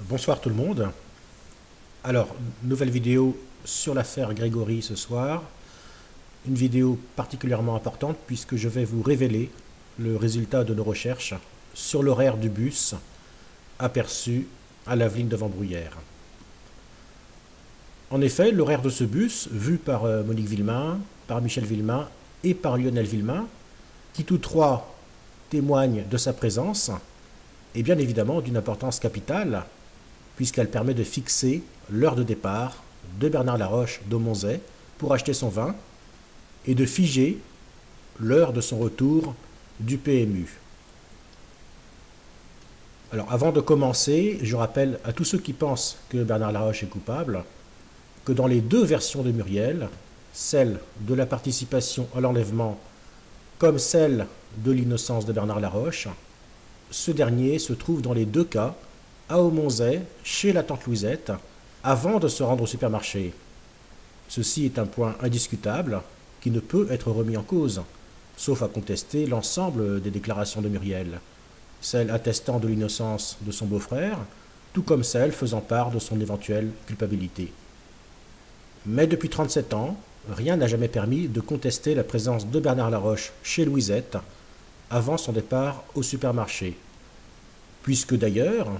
Bonsoir tout le monde. Alors, nouvelle vidéo sur l'affaire Grégory ce soir. Une vidéo particulièrement importante puisque je vais vous révéler le résultat de nos recherches sur l'horaire du bus aperçu à Laveline devant Bruyères. En effet, l'horaire de ce bus, vu par Monique Villemain, par Michel Villemain et par Lionel Villemain, qui tous trois témoignent de sa présence, est bien évidemment d'une importance capitale, puisqu'elle permet de fixer l'heure de départ de Bernard Laroche d'Aumonzey pour acheter son vin et de figer l'heure de son retour du PMU. Alors avant de commencer, je rappelle à tous ceux qui pensent que Bernard Laroche est coupable que dans les deux versions de Muriel, celle de la participation à l'enlèvement comme celle de l'innocence de Bernard Laroche, ce dernier se trouve dans les deux cas à Aumonzey, chez la tante Louisette, avant de se rendre au supermarché. Ceci est un point indiscutable qui ne peut être remis en cause, sauf à contester l'ensemble des déclarations de Muriel, celle attestant de l'innocence de son beau-frère, tout comme celle faisant part de son éventuelle culpabilité. Mais depuis 37 ans, rien n'a jamais permis de contester la présence de Bernard Laroche chez Louisette avant son départ au supermarché, puisque d'ailleurs,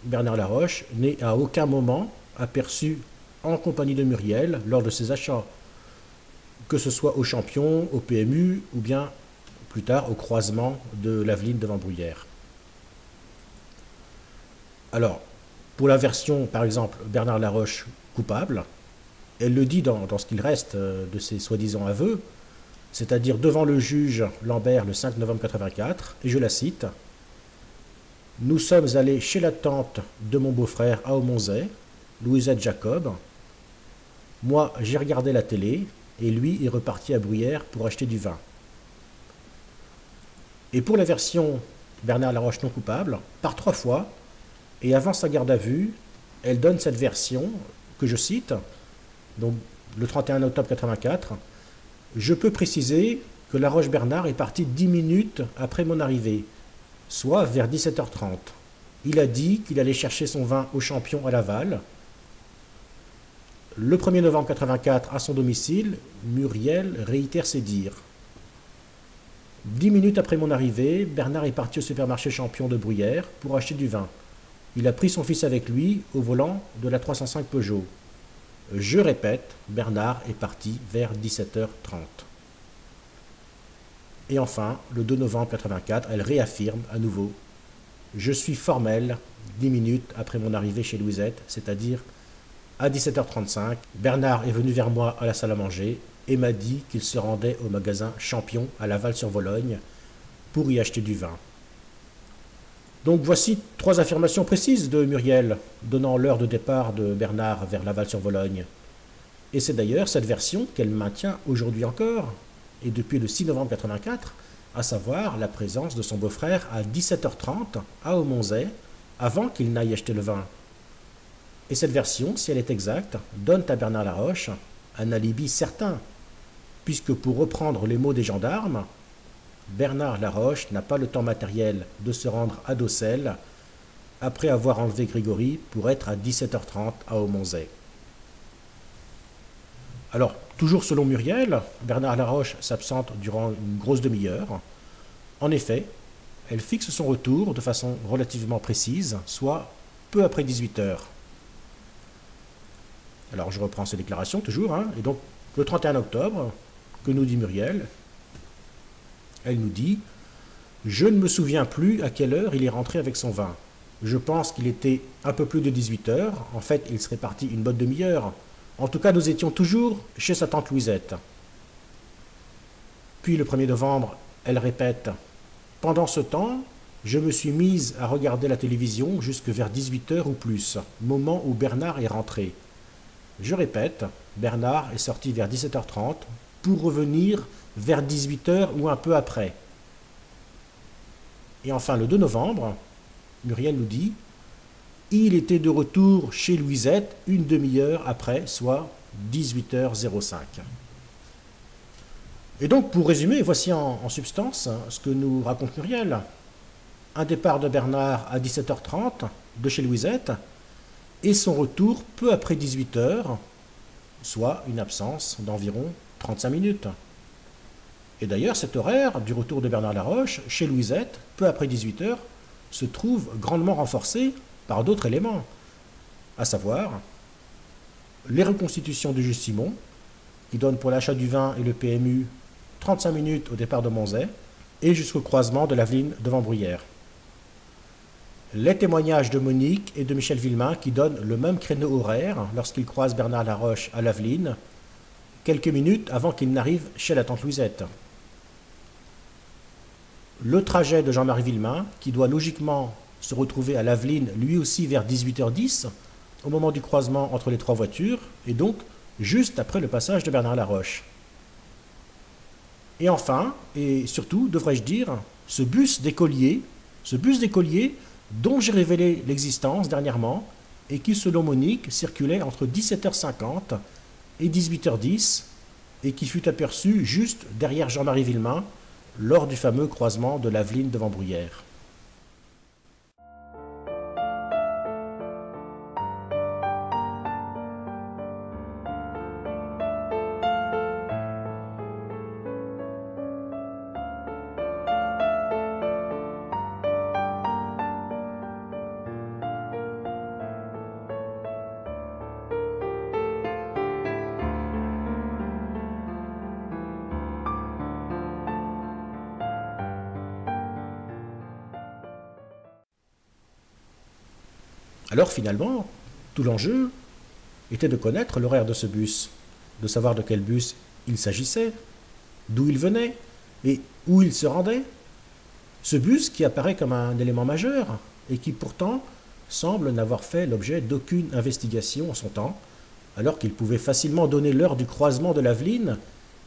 Bernard Laroche n'est à aucun moment aperçu en compagnie de Muriel lors de ses achats, que ce soit au Champion, au PMU ou bien plus tard au croisement de Laveline devant Bruyères. Alors, pour la version, par exemple, Bernard Laroche coupable, elle le dit dans ce qu'il reste de ses soi-disant aveux, c'est-à-dire devant le juge Lambert le 5 novembre 1984, et je la cite: « Nous sommes allés chez la tante de mon beau-frère à Aumonzey, Louisette Jacob. Moi, j'ai regardé la télé, et lui est reparti à Bruyères pour acheter du vin. » Et pour la version Bernard Laroche non coupable, par 3 fois, et avant sa garde à vue, elle donne cette version que je cite, donc le 31 octobre 1984. « Je peux préciser que Laroche Bernard est parti 10 minutes après mon arrivée, soit vers 17h30. Il a dit qu'il allait chercher son vin au Champion à Laval. Le 1er novembre 1984, à son domicile, Muriel réitère ses dires. 10 minutes après mon arrivée, Bernard est parti au supermarché Champion de Bruyères pour acheter du vin. Il a pris son fils avec lui au volant de la 305 Peugeot. Je répète, Bernard est parti vers 17h30. Et enfin, le 2 novembre 1984, elle réaffirme à nouveau: je suis formelle 10 minutes après mon arrivée chez Louisette, c'est-à-dire à 17h35. Bernard est venu vers moi à la salle à manger et m'a dit qu'il se rendait au magasin Champion à Laval-sur-Vologne pour y acheter du vin. » Donc voici 3 affirmations précises de Muriel, donnant l'heure de départ de Bernard vers Laval-sur-Vologne. Et c'est d'ailleurs cette version qu'elle maintient aujourd'hui encore, et depuis le 6 novembre 1984, à savoir la présence de son beau-frère à 17h30 à Aumonzey, avant qu'il n'aille acheter le vin. Et cette version, si elle est exacte, donne à Bernard Laroche un alibi certain, puisque pour reprendre les mots des gendarmes, Bernard Laroche n'a pas le temps matériel de se rendre à Docelles après avoir enlevé Grégory pour être à 17h30 à Aumonzey. Alors, toujours selon Muriel, Bernard Laroche s'absente durant une grosse demi-heure. En effet, elle fixe son retour de façon relativement précise, soit peu après 18h. Alors, je reprends ces déclarations toujours, et donc le 31 octobre, que nous dit Muriel, elle nous dit: « Je ne me souviens plus à quelle heure il est rentré avec son vin. Je pense qu'il était un peu plus de 18h. En fait, il serait parti une bonne demi-heure. En tout cas, nous étions toujours chez sa tante Louisette. » Puis le 1er novembre, elle répète: « Pendant ce temps, je me suis mise à regarder la télévision jusque vers 18h ou plus, moment où Bernard est rentré. Je répète, Bernard est sorti vers 17h30 pour revenir vers 18h ou un peu après. » Et enfin, le 2 novembre, Muriel nous dit: « Il était de retour chez Louisette une demi-heure après, soit 18h05. » Et donc, pour résumer, voici en substance ce que nous raconte Muriel. Un départ de Bernard à 17h30 de chez Louisette, et son retour peu après 18 heures, soit une absence d'environ 35 minutes. Et d'ailleurs, cet horaire du retour de Bernard Laroche chez Louisette, peu après 18 heures, se trouve grandement renforcé par d'autres éléments, à savoir les reconstitutions du juge Simon, qui donne pour l'achat du vin et le PMU 35 minutes au départ de Monzet et jusqu'au croisement de l'Aveline devant Bruyères. Les témoignages de Monique et de Michel Villemain qui donnent le même créneau horaire lorsqu'ils croisent Bernard Laroche à l'Aveline, quelques minutes avant qu'il n'arrive chez la tante Louisette. Le trajet de Jean-Marie Villemain, qui doit logiquement se retrouver à l'Aveline lui aussi vers 18h10, au moment du croisement entre les trois voitures, et donc juste après le passage de Bernard Laroche. Et enfin, et surtout, devrais-je dire, ce bus d'écoliers dont j'ai révélé l'existence dernièrement et qui, selon Monique, circulait entre 17h50 et 18h10 et qui fut aperçu juste derrière Jean-Marie Villemain lors du fameux croisement de l'Aveline devant Bruyères. Alors finalement, tout l'enjeu était de connaître l'horaire de ce bus, de savoir de quel bus il s'agissait, d'où il venait et où il se rendait. Ce bus qui apparaît comme un élément majeur et qui pourtant semble n'avoir fait l'objet d'aucune investigation en son temps, alors qu'il pouvait facilement donner l'heure du croisement de l'Aveline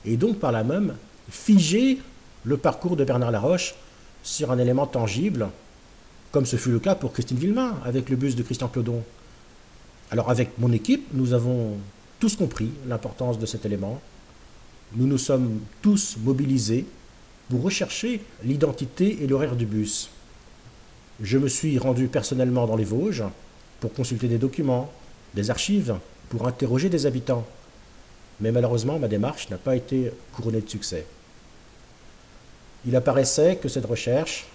et donc par là même figer le parcours de Bernard Laroche sur un élément tangible, comme ce fut le cas pour Christine Villemain avec le bus de Christian Clodon. Alors avec mon équipe, nous avons tous compris l'importance de cet élément. Nous nous sommes tous mobilisés pour rechercher l'identité et l'horaire du bus. Je me suis rendu personnellement dans les Vosges pour consulter des documents, des archives, pour interroger des habitants. Mais malheureusement, ma démarche n'a pas été couronnée de succès. Il apparaissait que cette recherche,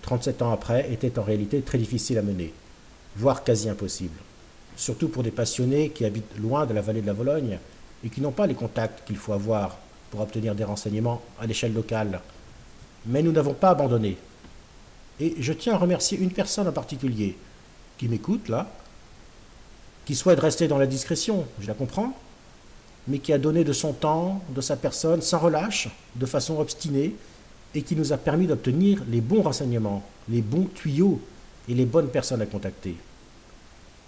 37 ans après, était en réalité très difficile à mener, voire quasi impossible. Surtout pour des passionnés qui habitent loin de la vallée de la Vologne et qui n'ont pas les contacts qu'il faut avoir pour obtenir des renseignements à l'échelle locale. Mais nous n'avons pas abandonné. Et je tiens à remercier une personne en particulier qui m'écoute là, qui souhaite rester dans la discrétion, je la comprends, mais qui a donné de son temps, de sa personne, sans relâche, de façon obstinée, et qui nous a permis d'obtenir les bons renseignements, les bons tuyaux et les bonnes personnes à contacter.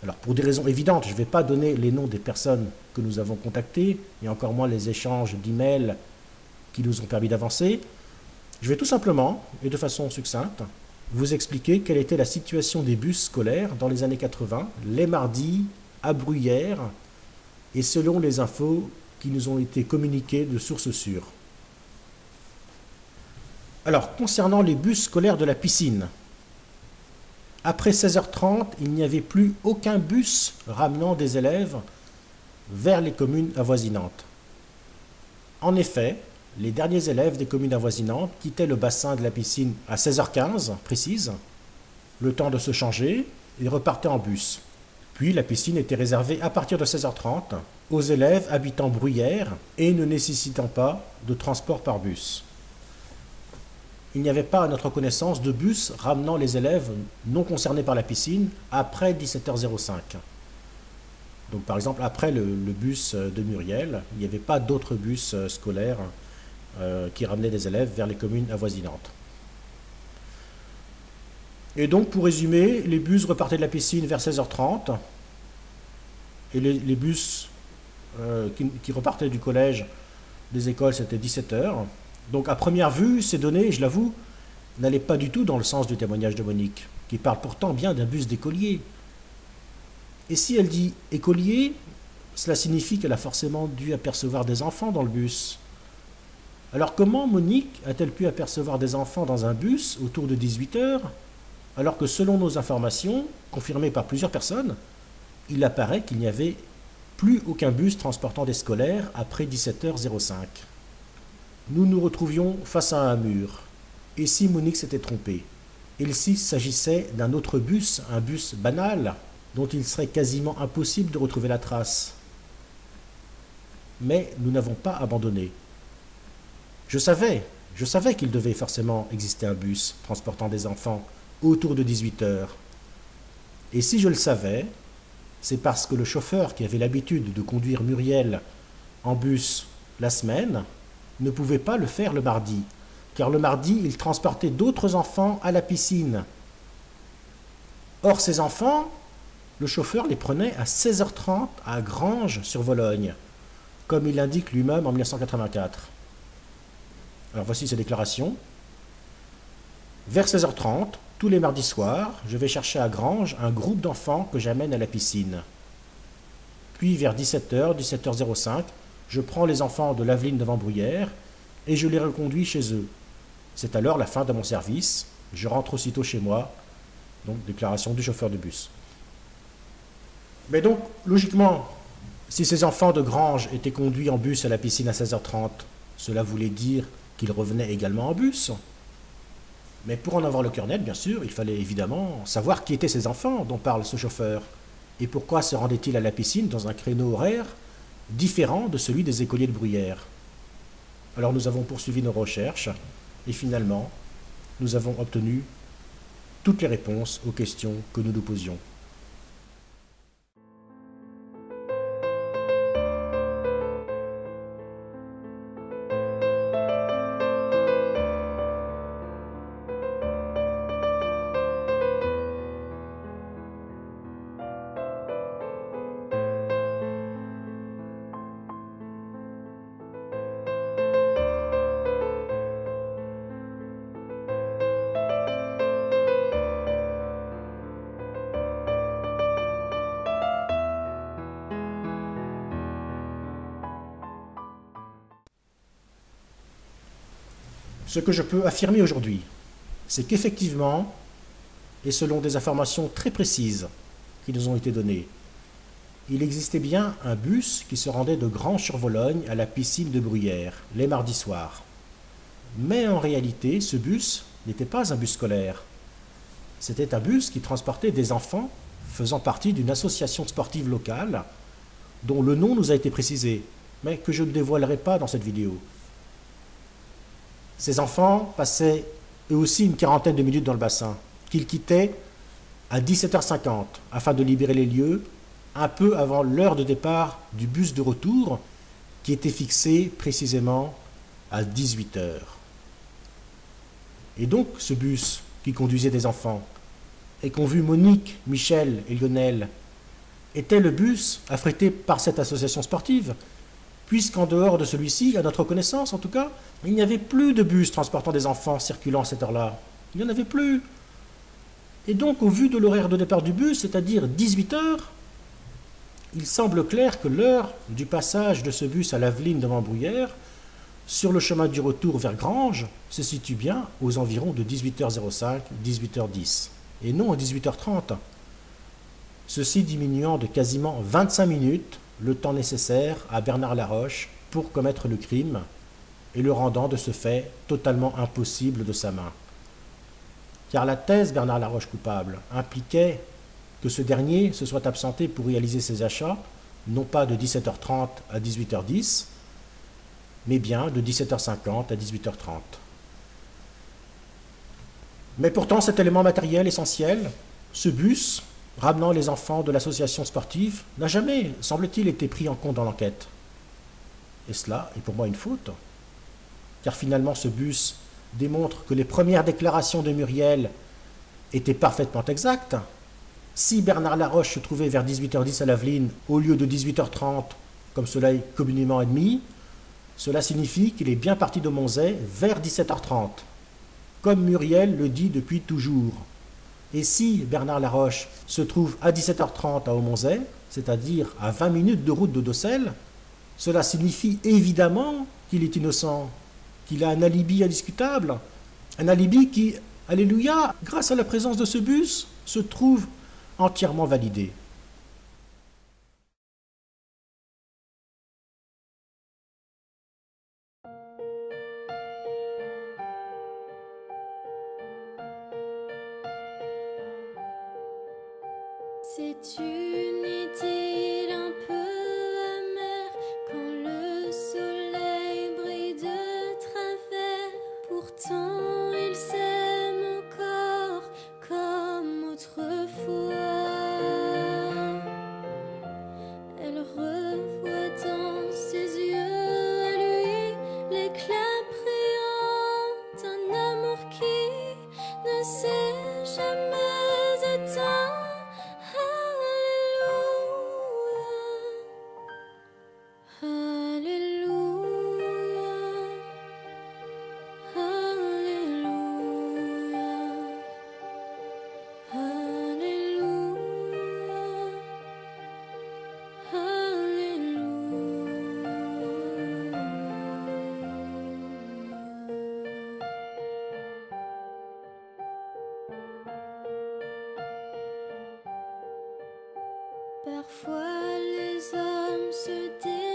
Alors pour des raisons évidentes, je ne vais pas donner les noms des personnes que nous avons contactées, et encore moins les échanges d'emails qui nous ont permis d'avancer. Je vais tout simplement, et de façon succincte, vous expliquer quelle était la situation des bus scolaires dans les années 80, les mardis, à Bruyères, et selon les infos qui nous ont été communiquées de sources sûres. Alors, concernant les bus scolaires de la piscine, après 16h30, il n'y avait plus aucun bus ramenant des élèves vers les communes avoisinantes. En effet, les derniers élèves des communes avoisinantes quittaient le bassin de la piscine à 16h15, précise, le temps de se changer, et repartaient en bus. Puis la piscine était réservée à partir de 16h30 aux élèves habitant Bruyères et ne nécessitant pas de transport par bus. Il n'y avait pas, à notre connaissance, de bus ramenant les élèves non concernés par la piscine après 17h05. Donc par exemple, après le bus de Muriel, il n'y avait pas d'autres bus scolaires qui ramenaient des élèves vers les communes avoisinantes. Et donc, pour résumer, les bus repartaient de la piscine vers 16h30 et les bus qui repartaient du collège, des écoles, c'était 17h. Donc, à première vue, ces données, je l'avoue, n'allaient pas du tout dans le sens du témoignage de Monique, qui parle pourtant bien d'un bus d'écoliers. Et si elle dit écolier, cela signifie qu'elle a forcément dû apercevoir des enfants dans le bus. Alors comment Monique a-t-elle pu apercevoir des enfants dans un bus autour de 18h, alors que selon nos informations, confirmées par plusieurs personnes, il apparaît qu'il n'y avait plus aucun bus transportant des scolaires après 17h05. Nous nous retrouvions face à un mur. Et si Monique s'était trompée? Et s'il s'agissait d'un autre bus, un bus banal, dont il serait quasiment impossible de retrouver la trace? Mais nous n'avons pas abandonné. Je savais qu'il devait forcément exister un bus transportant des enfants autour de 18h. Et si je le savais, c'est parce que le chauffeur qui avait l'habitude de conduire Muriel en bus la semaine ne pouvait pas le faire le mardi, car le mardi, il transportait d'autres enfants à la piscine. Or, ces enfants, le chauffeur les prenait à 16h30 à Granges-sur-Vologne, comme il l'indique lui-même en 1984. Alors voici ses déclarations. Vers 16h30, tous les mardis soirs, je vais chercher à Granges un groupe d'enfants que j'amène à la piscine. Puis vers 17h, 17h05, je prends les enfants de l'Aveline de Vambruyères et je les reconduis chez eux. C'est alors la fin de mon service. Je rentre aussitôt chez moi. Donc, déclaration du chauffeur de bus. Mais donc, logiquement, si ces enfants de Granges étaient conduits en bus à la piscine à 16h30, cela voulait dire qu'ils revenaient également en bus. Mais pour en avoir le cœur net, bien sûr, il fallait évidemment savoir qui étaient ces enfants dont parle ce chauffeur. Et pourquoi se rendaient-ils à la piscine dans un créneau horaire différent de celui des écoliers de Bruyères? Alors nous avons poursuivi nos recherches et finalement, nous avons obtenu toutes les réponses aux questions que nous nous posions. Ce que je peux affirmer aujourd'hui, c'est qu'effectivement, et selon des informations très précises qui nous ont été données, il existait bien un bus qui se rendait de Granges-sur-Vologne à la piscine de Bruyères, les mardis soirs. Mais en réalité, ce bus n'était pas un bus scolaire. C'était un bus qui transportait des enfants faisant partie d'une association sportive locale, dont le nom nous a été précisé, mais que je ne dévoilerai pas dans cette vidéo. Ces enfants passaient eux aussi une quarantaine de minutes dans le bassin, qu'ils quittaient à 17h50 afin de libérer les lieux un peu avant l'heure de départ du bus de retour qui était fixé précisément à 18h. Et donc ce bus qui conduisait des enfants et qu'ont vu Monique, Michel et Lionel était le bus affrété par cette association sportive, puisqu'en dehors de celui-ci, à notre connaissance en tout cas, il n'y avait plus de bus transportant des enfants circulant à cette heure-là. Il n'y en avait plus. Et donc, au vu de l'horaire de départ du bus, c'est-à-dire 18h, il semble clair que l'heure du passage de ce bus à l'Aveline de Vambruyères, sur le chemin du retour vers Granges, se situe bien aux environs de 18h05, 18h10, et non à 18h30. Ceci diminuant de quasiment 25 minutes le temps nécessaire à Bernard Laroche pour commettre le crime et le rendant de ce fait totalement impossible de sa main. Car la thèse Bernard Laroche coupable impliquait que ce dernier se soit absenté pour réaliser ses achats, non pas de 17h30 à 18h10, mais bien de 17h50 à 18h30. Mais pourtant, cet élément matériel essentiel, ce bus, ramenant les enfants de l'association sportive, n'a jamais, semble-t-il, été pris en compte dans l'enquête. Et cela est pour moi une faute, car finalement ce bus démontre que les premières déclarations de Muriel étaient parfaitement exactes. Si Bernard Laroche se trouvait vers 18h10 à l'Aveline au lieu de 18h30, comme cela est communément admis, cela signifie qu'il est bien parti de Monzet vers 17h30, comme Muriel le dit depuis toujours. Et si Bernard Laroche se trouve à 17h30 à Aumonzey, c'est-à-dire à 20 minutes de route de Docelles, cela signifie évidemment qu'il est innocent, qu'il a un alibi indiscutable, un alibi qui, alléluia, grâce à la présence de ce bus, se trouve entièrement validé. C'est une idylle un peu amère quand le soleil brille de travers. Pourtant il s'aime encore comme autrefois. Elle revoit dans ses yeux à lui l'éclat brillant d'un amour qui ne s'est jamais éteint. Parfois les hommes se détestent.